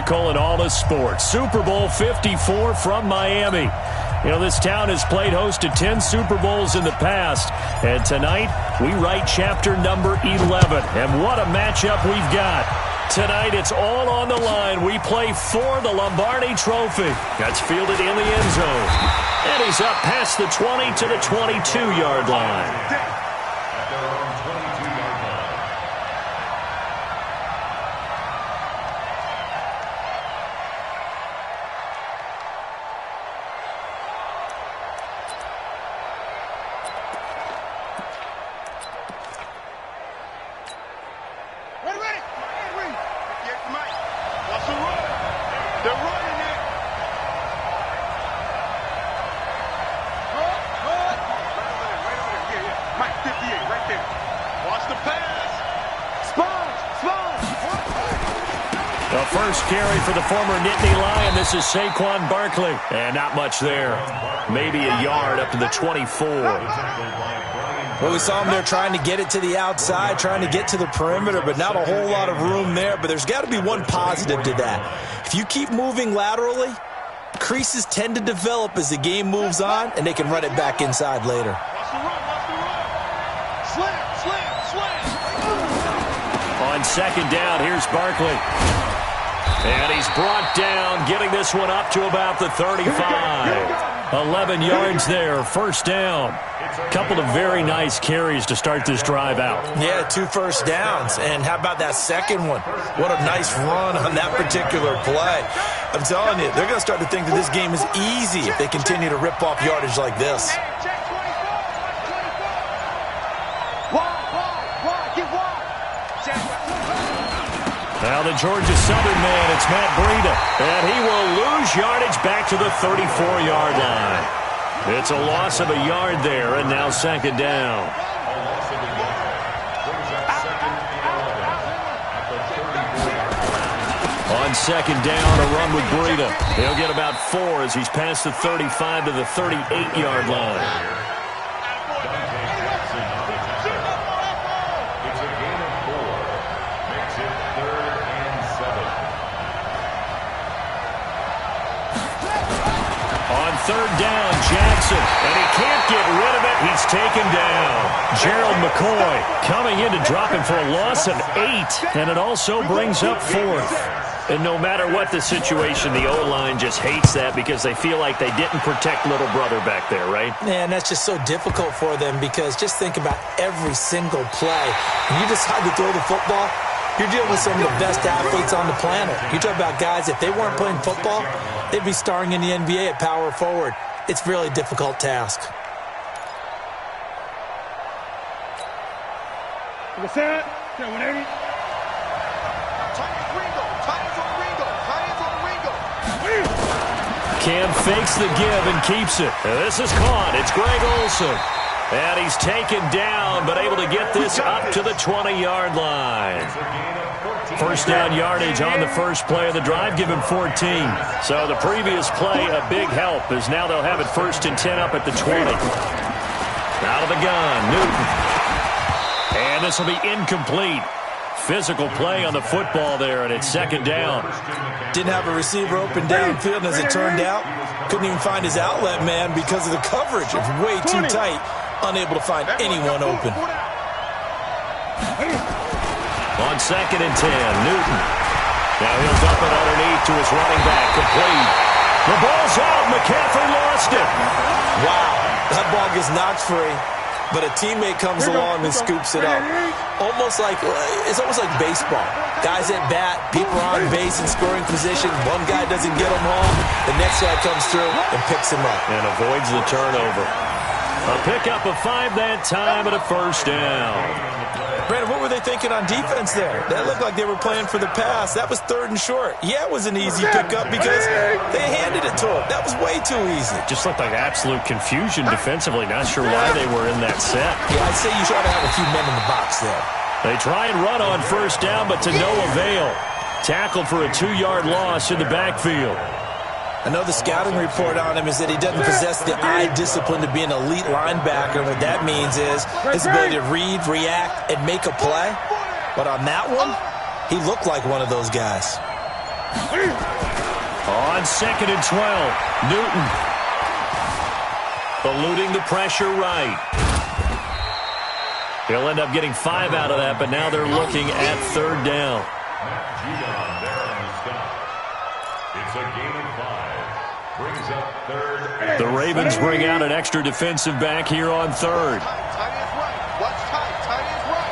spectacle in all of sports. Super Bowl 54 from Miami. You know, this town has played host to 10 Super Bowls in the past. And tonight, we write chapter number 11. And what a matchup we've got. Tonight, it's all on the line. We play for the Lombardi Trophy. That's fielded in the end zone. And he's up past the 20 to the 22-yard line. Carry for the former Nittany Lion. This is Saquon Barkley. And not much there. Maybe a yard up to the 24. Well, we saw him there trying to get it to the outside, trying to get to the perimeter, but not a whole lot of room there. But there's got to be one positive to that. If you keep moving laterally, creases tend to develop as the game moves on, and they can run it back inside later. On second down, here's Barkley. And he's brought down, getting this one up to about the 35. 11 yards there, first down. Couple of very nice carries to start this drive out. Yeah, 2 first downs. And how about that second one? What a nice run on that particular play. I'm telling you, they're going to start to think that this game is easy if they continue to rip off yardage like this. Now the Georgia Southern man, it's Matt Breida. And he will lose yardage back to the 34-yard line. It's a loss of a yard there, and now second down. On second down, a run with Breida. He'll get about 4 as he's past the 35 to the 38-yard line. Third down, Jackson, and he can't get rid of it. He's taken down. Gerald McCoy coming in to drop him for a loss of 8, and it also brings up 4th. And no matter what the situation, the O-line just hates that because they feel like they didn't protect little brother back there, right? Man, that's just so difficult for them because just think about every single play. When you decide to throw the football, you're dealing with some of the best athletes on the planet. You talk about guys, if they weren't playing football, they'd be starring in the NBA at power forward. It's a really difficult task. Cam fakes the give and keeps it. This is caught. It's Greg Olsen. And he's taken down, but able to get this up to the 20-yard line. First down yardage on the first play of the drive, give him 14. So the previous play, a big help, as now they'll have it 1st and 10 up at the 20. Out of the gun, Newton. And this will be incomplete. Physical play on the football there, and it's second down. Didn't have a receiver open downfield, and as it turned out, couldn't even find his outlet man because of the coverage. It's way too tight, unable to find anyone open. On second and 10, Newton. Now he'll dump it underneath to his running back, complete. The ball's out. McCaffrey lost it. Wow, that ball gets knocked free, but a teammate comes along and scoops it up. It's almost like baseball. Guys at bat, people are on base in scoring position. One guy doesn't get him home. The next guy comes through and picks him up. And avoids the turnover. A pickup of 5 that time and a first down. Brandon, what were they thinking on defense there? That looked like they were playing for the pass. That was 3rd and short. Yeah, it was an easy pickup because they handed it to him. That was way too easy. Just looked like absolute confusion defensively. Not sure why they were in that set. Yeah, I'd say you try to have a few men in the box there. They try and run on first down, but to no avail. Tackled for a 2-yard loss in the backfield. I know the scouting report on him is that he doesn't possess the eye discipline to be an elite linebacker. What that means is his ability to read, react, and make a play. But on that one, he looked like one of those guys. On 2nd and 12, Newton. Eluding the pressure right. He'll end up getting 5 out of that, but now they're looking at 3rd down. It's a gain of 5. Brings up 3rd. The Ravens bring out an extra defensive back here on 3rd. Tight is right. Watch tight. Tight is right.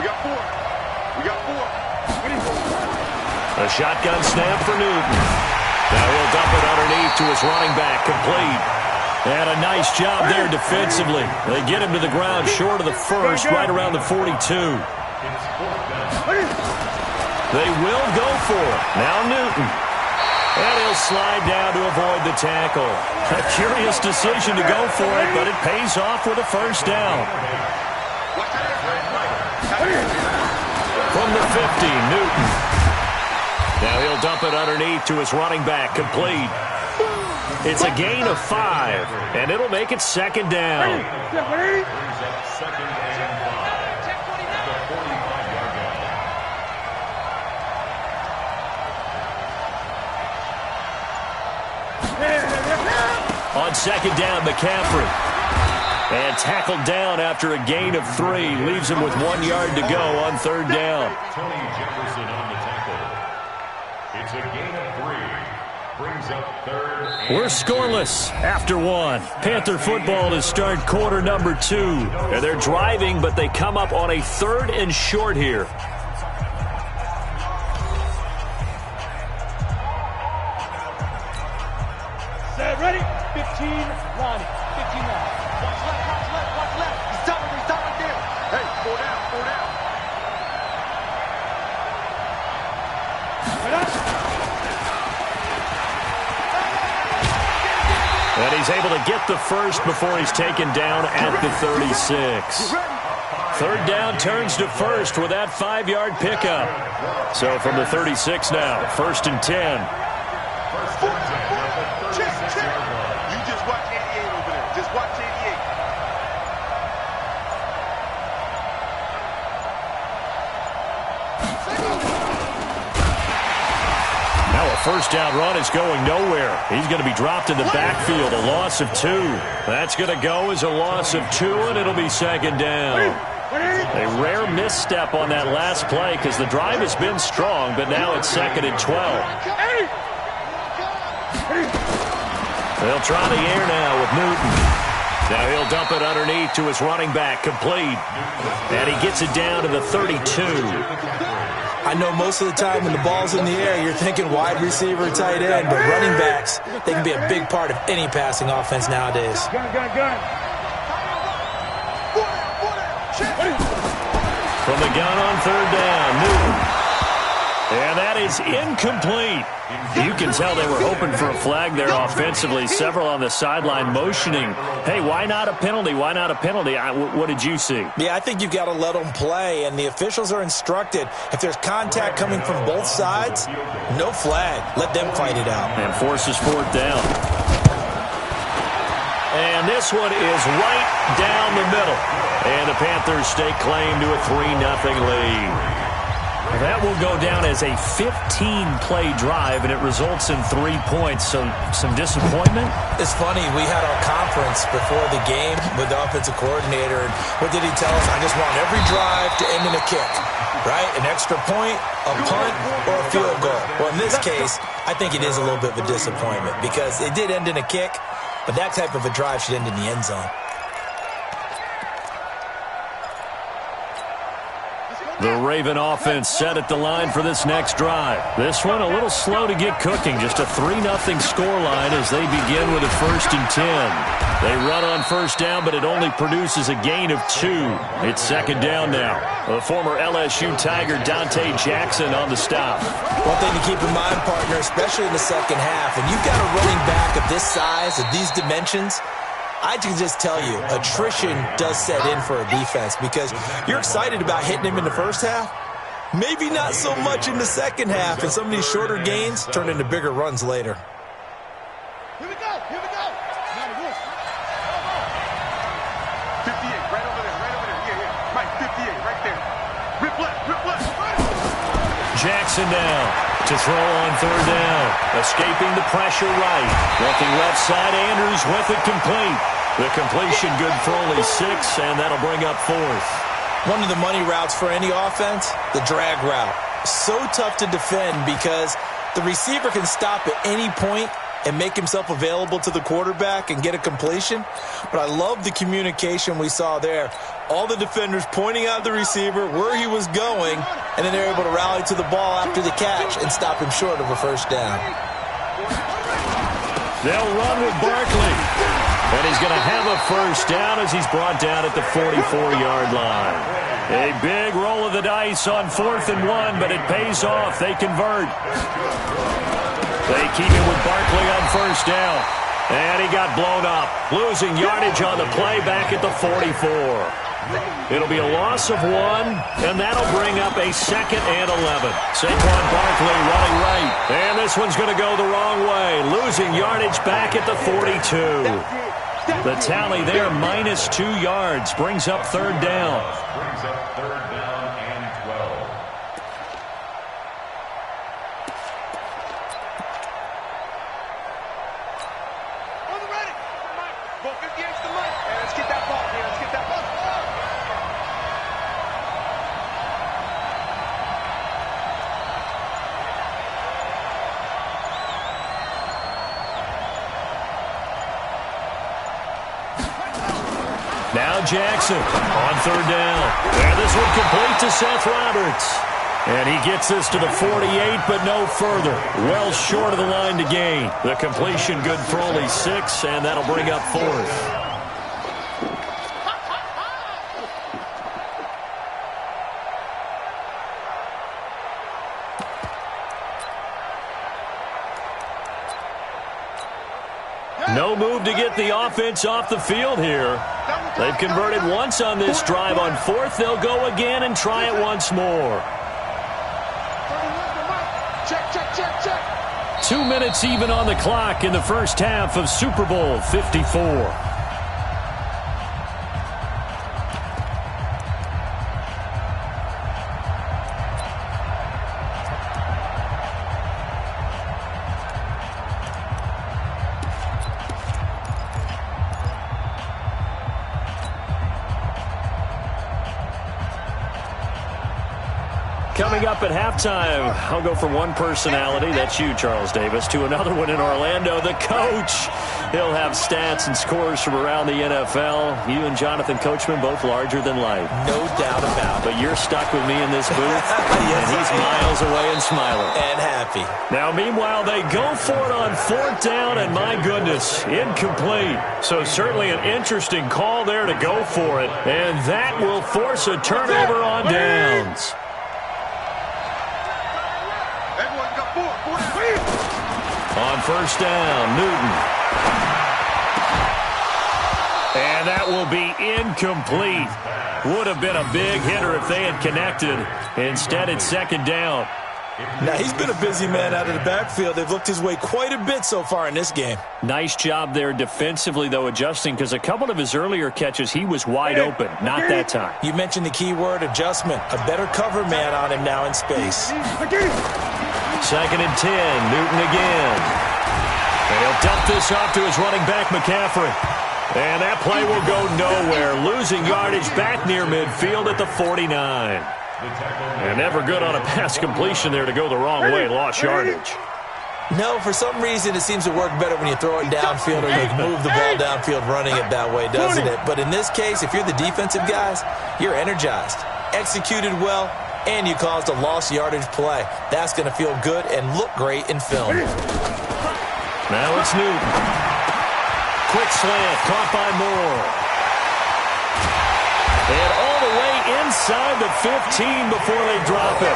We got 4. We got 4. A shotgun snap for Newton. Now he'll dump it underneath to his running back, complete. And a nice job there defensively. They get him to the ground short of the first, right around the 42. They will go for it. Now Newton. And he'll slide down to avoid the tackle. A curious decision to go for it, but it pays off with a first down. From the 50, Newton. Now he'll dump it underneath to his running back, complete. It's a gain of 5, and it'll make it 2nd down. On 2nd down, McCaffrey. And tackled down after a gain of 3. Leaves him with 1 yard to go on 3rd down. Tony Jefferson on the tackle. It's a gain of 3. Brings up 3rd. We're scoreless after 1. Panther football to start quarter number 2. And they're driving, but they come up on a 3rd and short here. Ready? 15, Ronnie. 15 now. Watch left. Watch left. Watch left. He's stopping. He's stopping there. Hey, 4 down. 4 down. And he's able to get the first before he's taken down at the 36. 3rd down turns to first with that 5-yard pickup. So from the 36 now, 1st and 10. You just watch 88 over there. Just watch 88. Now a first down run is going nowhere. He's going to be dropped in the backfield, a loss of 2. That's going to go as a loss of 2, and it'll be 2nd down. A rare misstep on that last play because the drive has been strong, but now it's 2nd and 12. They'll try the air now with Newton. Now he'll dump it underneath to his running back, complete. And he gets it down to the 32. I know most of the time when the ball's in the air, you're thinking wide receiver, tight end, but running backs, they can be a big part of any passing offense nowadays. Gun. From the gun on 3rd down, Newton. And that is incomplete. You can tell they were hoping for a flag there offensively. Several on the sideline motioning, hey, why not a penalty? Why not a penalty? What did you see? Yeah, I think you've got to let them play, and the officials are instructed, if there's contact coming from both sides, no flag. Let them fight it out. And forces 4th down. And this one is right down the middle. And the Panthers stake claim to a 3-0 lead. That will go down as a 15-play drive, and it results in 3 points. So some disappointment? It's funny. We had our conference before the game with the offensive coordinator. And what did he tell us? I just want every drive to end in a kick, right? An extra point, a punt, or a field goal. Well, in this case, I think it is a little bit of a disappointment because it did end in a kick, but that type of a drive should end in the end zone. The Raven offense set at the line for this next drive. This one a little slow to get cooking. Just a 3-0 scoreline as they begin with a 1st and 10. They run on 1st down, but it only produces a gain of 2. It's 2nd down now. The former LSU Tiger Dante Jackson on the stop. One thing to keep in mind, partner, especially in the second half, when you've got a running back of this size, of these dimensions, I can just tell you, attrition does set in for a defense because you're excited about hitting him in the first half. Maybe not so much in the second half, and some of these shorter gains turn into bigger runs later. Here we go. 58, right over there. Yeah. Mike, 58, right there. Rip left. Jackson down. To throw on third down. Escaping the pressure right. Looking left side, Andrews with it complete. The completion good for only 6, and that'll bring up 4th. One of the money routes for any offense, the drag route. So tough to defend because the receiver can stop at any point and make himself available to the quarterback and get a completion. But I love the communication we saw there. All the defenders pointing out the receiver, where he was going, and then they're able to rally to the ball after the catch and stop him short of a first down. They'll run with Barkley. And he's going to have a first down as he's brought down at the 44-yard line. A big roll of the dice on 4th and 1, but it pays off. They convert. They keep it with Barkley on first down. And he got blown up, losing yardage on the play back at the 44. It'll be a loss of 1, and that'll bring up a 2nd and 11. Saquon Barkley running right. And this one's going to go the wrong way, losing yardage back at the 42. The tally there, minus 2 yards, brings up third down. Brings up third down and 12. On the ready. Both 50 against the mic. Hey, let's get that ball, man. Let's get that ball. Now Jackson on third down. And this one complete to Seth Roberts. And he gets this to the 48, but no further. Well short of the line to gain. The completion good for only 6, and that'll bring up 4th. No move to get the offense off the field here. They've converted once on this drive. On 4th, they'll go again and try it once more. Check, check, check, check. 2 minutes even on the clock in the first half of Super Bowl 54. Coming up at halftime, I'll go from one personality, that's you, Charles Davis, to another one in Orlando, the coach. He'll have stats and scores from around the NFL. You and Jonathan Coachman, both larger than life. No doubt about it. But you're stuck with me in this booth, Yes, and he's miles away and smiling. And happy. Now, meanwhile, they go for it on 4th down, and my goodness, incomplete. So certainly an interesting call there to go for it, and that will force a turnover on downs. On first down, Newton. And that will be incomplete. Would have been a big hitter if they had connected. Instead, it's 2nd down. Now, he's been a busy man out of the backfield. They've looked his way quite a bit so far in this game. Nice job there defensively, though, adjusting, because a couple of his earlier catches, he was wide open. Not that time. You mentioned the key word, adjustment. A better cover man on him now in space. 2nd and 10, Newton again. And he'll dump this off to his running back, McCaffrey. And that play will go nowhere, losing yardage back near midfield at the 49. And never good on a pass completion there to go the wrong way, lost yardage. No, for some reason it seems to work better when you throw it downfield or you move the ball downfield running it that way, doesn't it? But in this case, if you're the defensive guys, you're energized, executed well, and you caused a lost yardage play. That's going to feel good and look great in film. Now it's Newton. Quick slant, caught by Moore. And all the way inside the 15 before they drop it.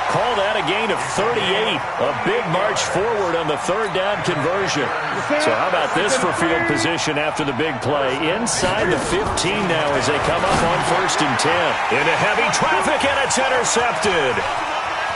Call that a gain of 38. A big march forward on the 3rd down conversion. So how about this for field position after the big play? Inside the 15 now as they come up on 1st and 10. Into heavy traffic, and it's intercepted.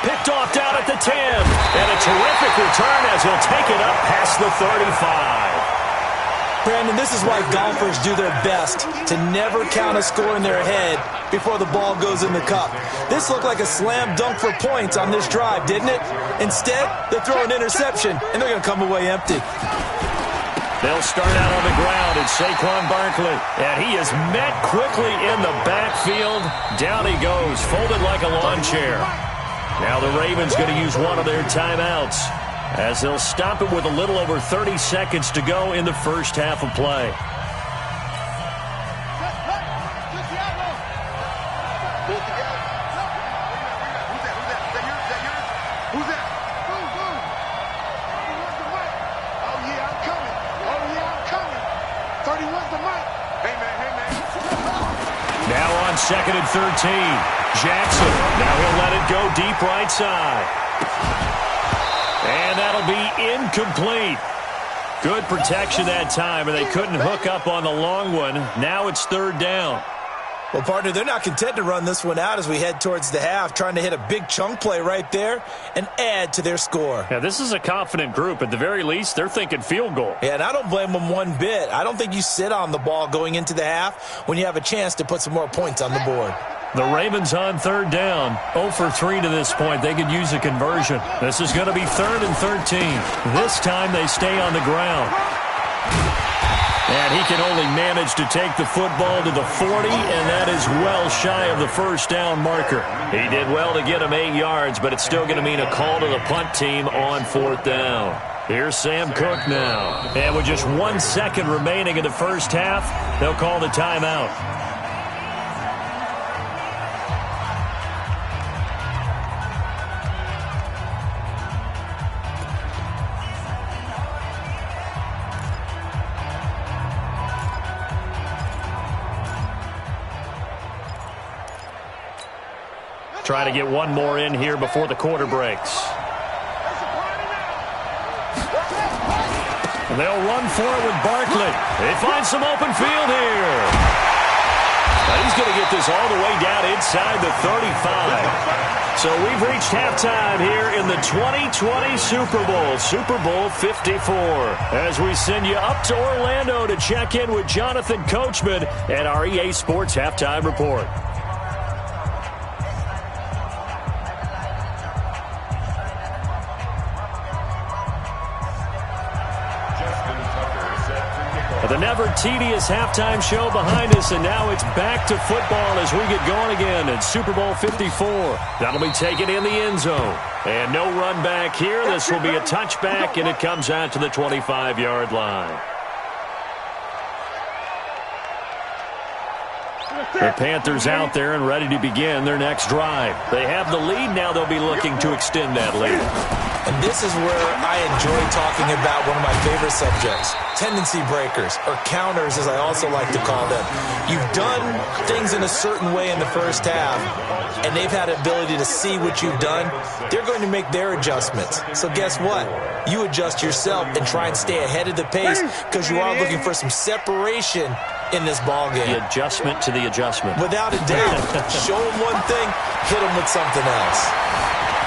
Picked off down at the 10. And a terrific return as he'll take it up past the 35. Brandon, this is why golfers do their best to never count a score in their head before the ball goes in the cup. This looked like a slam dunk for points on this drive, didn't it? Instead, they throw an interception, and they're going to come away empty. They'll start out on the ground. It's Saquon Barkley. And he is met quickly in the backfield. Down he goes, folded like a lawn chair. Now the Ravens going to use one of their timeouts, as they'll stop it with a little over 30 seconds to go in the first half of play. Now on 2nd and 13. Jackson. Now he'll let it go deep right side. And that'll be incomplete. Good protection that time, and they couldn't hook up on the long one. Now it's 3rd down. Well, partner, they're not content to run this one out as we head towards the half, trying to hit a big chunk play right there and add to their score. Yeah, this is a confident group. At the very least, they're thinking field goal. Yeah, and I don't blame them one bit. I don't think you sit on the ball going into the half when you have a chance to put some more points on the board. The Ravens on 3rd down. 0 for 3 to this point. They could use a conversion. This is going to be 3rd and 13. This time they stay on the ground. And he can only manage to take the football to the 40, and that is well shy of the first down marker. He did well to get him 8 yards, but it's still going to mean a call to the punt team on 4th down. Here's Sam Cook now. And with just 1 second remaining in the first half, they'll call the timeout. Trying to get one more in here before the quarter breaks. And they'll run for it with Barkley. They find some open field here. Now he's going to get this all the way down inside the 35. So we've reached halftime here in the 2020 Super Bowl, Super Bowl 54. As we send you up to Orlando to check in with Jonathan Coachman at our EA Sports Halftime Report. The never-tedious halftime show behind us, and now it's back to football as we get going again in Super Bowl 54. That'll be taken in the end zone. And no run back here. This will be a touchback, and it comes out to the 25-yard line. The Panthers out there and ready to begin their next drive. They have the lead. Now they'll be looking to extend that lead. And this is where I enjoy talking about one of my favorite subjects, tendency breakers, or counters as I also like to call them. You've done things in a certain way in the first half, and they've had the ability to see what you've done. They're going to make their adjustments. So guess what? You adjust yourself and try and stay ahead of the pace because you are looking for some separation in this ball game. The adjustment to the adjustment. Without a doubt. Show him one thing, hit him with something else.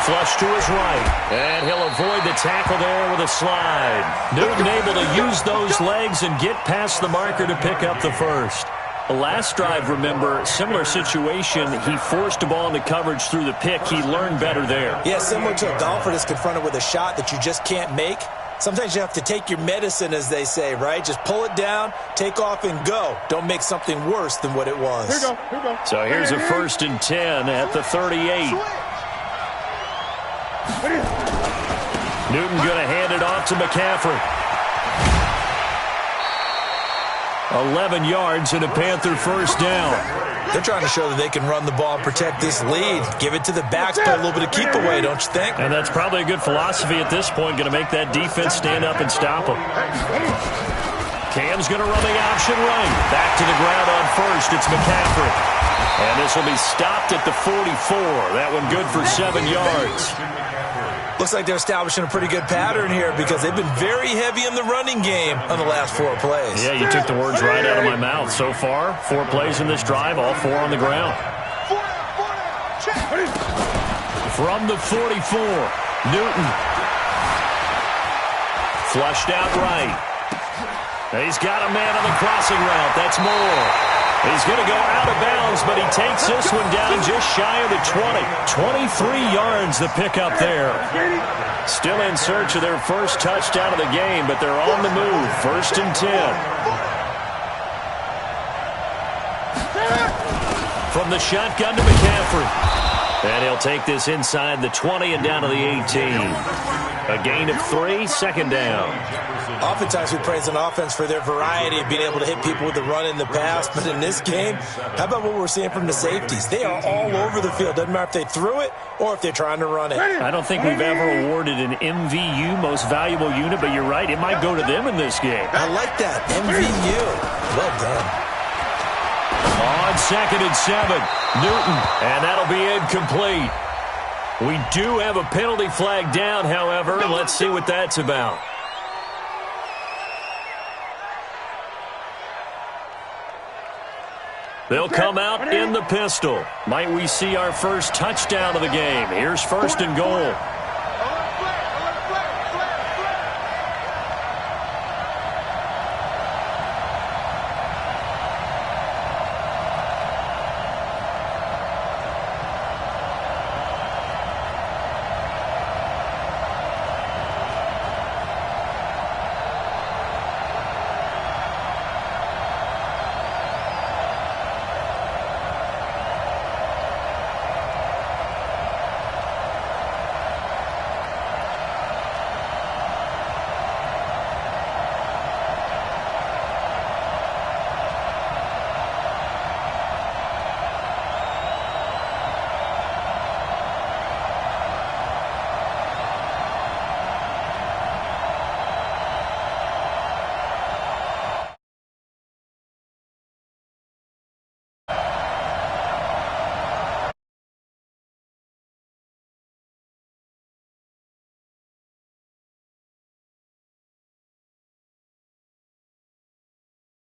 Flush to his right, and he'll avoid the tackle there with a slide. Newton able to use those legs and get past the marker to pick up the first. The last drive, remember, similar situation. He forced the ball into coverage through the pick. He learned better there. Yeah, similar to a golfer that's confronted with a shot that you just can't make. Sometimes you have to take your medicine, as they say, right? Just pull it down, take off, and go. Don't make something worse than what it was. Here we go. So here's a 1st and 10 at the 38. Newton going to hand it off to McCaffrey. 11 yards and a Panther first down. They're trying to show that they can run the ball and protect this lead. Give it to the backs, play a little bit of keep away, don't you think? And that's probably a good philosophy at this point, going to make that defense stand up and stop them. Cam's going to run the option right. Back to the ground on first. It's McCaffrey. And this will be stopped at the 44. That one good for 7 yards. Looks like they're establishing a pretty good pattern here because they've been very heavy in the running game on the last 4 plays. Yeah, you took the words right out of my mouth. So far, 4 plays in this drive, all 4 on the ground. From the 44, Newton. Flushed out right. He's got a man on the crossing route. That's Moore. He's going to go out of bounds, but he takes this one down just shy of the 20. 23 yards the pickup there. Still in search of their first touchdown of the game, but they're on the move. 1st and 10. From the shotgun to McCaffrey. And he'll take this inside the 20 and down to the 18. A gain of 3, 2nd down. Oftentimes we praise an offense for their variety of being able to hit people with the run in the pass. But in this game, how about what we're seeing from the safeties? They are all over the field. Doesn't matter if they threw it or if they're trying to run it. I don't think we've ever awarded an MVU, most valuable unit, but you're right. It might go to them in this game. I like that. MVU. Well done. On 2nd and 7, Newton, and that'll be incomplete. We do have a penalty flag down, however. Let's see what that's about. They'll come out in the pistol. Might we see our first touchdown of the game? Here's 1st and goal.